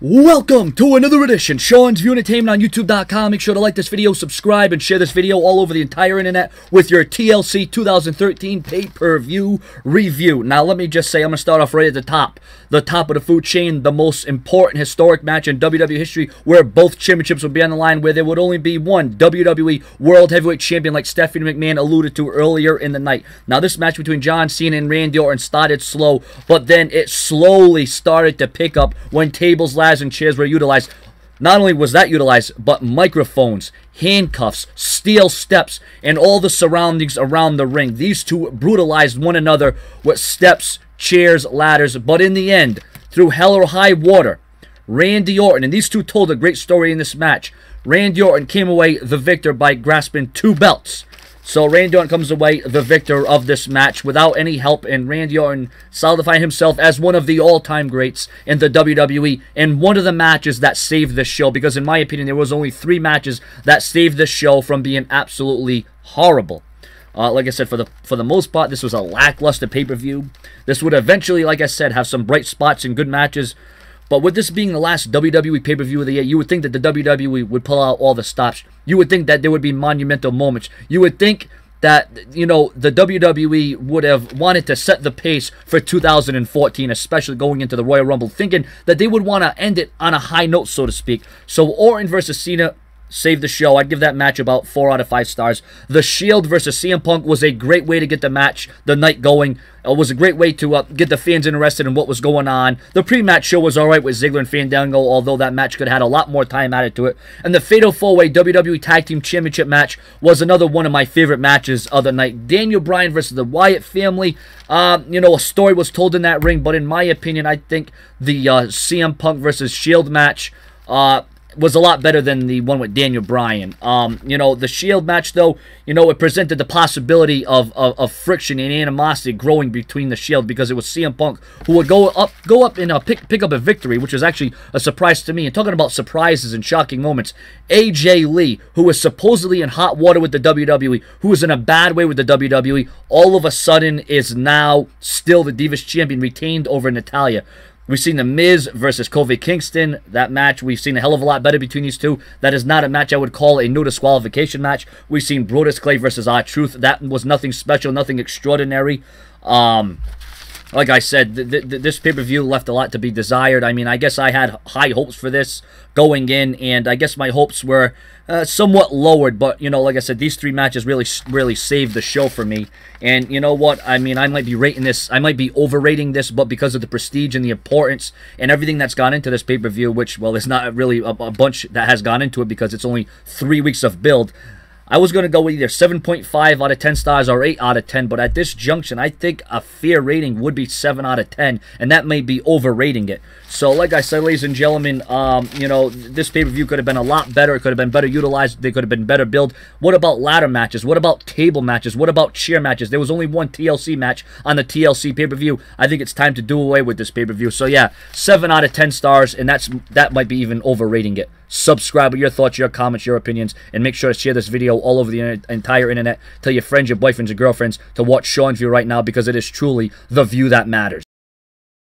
Welcome to another edition, Sean's View Entertainment on YouTube.com. Make sure to like this video, subscribe, and share this video all over the entire internet with your TLC 2013 pay-per-view review. Now, let me just say, I'm going to start off right at the top of the food chain, the most important historic match in WWE history, where both championships would be on the line, where there would only be one WWE World Heavyweight Champion, like Stephanie McMahon alluded to earlier in the night. Now, this match between John Cena and Randy Orton started slow, but then it slowly started to pick up when tables, ladders, and chairs were utilized. Not only was that utilized, but microphones, handcuffs, steel steps, and all the surroundings around the ring. These two brutalized one another with steps, chairs, ladders, but in the end, through hell or high water, Randy Orton, and these two told a great story in this match, Randy Orton came away the victor by grasping 2 belts. So Randy Orton comes away the victor of this match without any help, and Randy Orton solidified himself as one of the all-time greats in the WWE, and one of the matches that saved this show, because in my opinion, there was only 3 matches that saved this show from being absolutely horrible. Like I said, for the most part, this was a lackluster pay-per-view. This would eventually, like I said, have some bright spots and good matches. But with this being the last WWE pay-per-view of the year, you would think that the WWE would pull out all the stops. You would think that there would be monumental moments. You would think that, you know, the WWE would have wanted to set the pace for 2014, especially going into the Royal Rumble, thinking that they would want to end it on a high note, so to speak. So Orton versus Cena saved the show. I'd give that match about 4 out of 5 stars. The Shield versus CM Punk was a great way to get the match, the night going. It was a great way to get the fans interested in what was going on. The pre-match show was alright with Ziggler and Fandango, although that match could have had a lot more time added to it. And the Fatal 4-Way WWE Tag Team Championship match was another one of my favorite matches of the night. Daniel Bryan versus the Wyatt family. You know, a story was told in that ring, but in my opinion, I think the CM Punk versus Shield match was a lot better than the one with Daniel Bryan. You know, the Shield match, though, you know, it presented the possibility of friction and animosity growing between the Shield, because it was CM Punk who would go up and pick up a victory, which was actually a surprise to me. And talking about surprises and shocking moments, AJ Lee, who was supposedly in hot water with the WWE, who was in a bad way with the WWE, all of a sudden is now still the Divas Champion, retained over Natalya. We've seen The Miz versus Kofi Kingston. That match, we've seen a hell of a lot better between these two. That is not a match I would call a no disqualification match. We've seen Brodus Clay versus R-Truth. That was nothing special, nothing extraordinary. Like I said, this pay-per-view left a lot to be desired. I mean, I guess I had high hopes for this going in, and I guess my hopes were somewhat lowered. But, you know, like I said, these 3 matches really saved the show for me. And you know what? I mean, I might be rating this, I might be overrating this, but because of the prestige and the importance and everything that's gone into this pay-per-view, which, well, there's not really a bunch that has gone into it because it's only 3 weeks of build, I was going to go with either 7.5 out of 10 stars or 8 out of 10, but at this junction, I think a fair rating would be 7 out of 10, and that may be overrating it. So, like I said, ladies and gentlemen, you know, this pay-per-view could have been a lot better. It could have been better utilized. They could have been better built. What about ladder matches? What about table matches? What about chair matches? There was only one TLC match on the TLC pay-per-view. I think it's time to do away with this pay-per-view. So, yeah, 7 out of 10 stars, and that might be even overrating it. Subscribe with your thoughts, your comments, your opinions, and make sure to share this video all over the entire internet. Tell your friends, your boyfriends, your girlfriends to watch Sean's View right now, because it is truly the view that matters.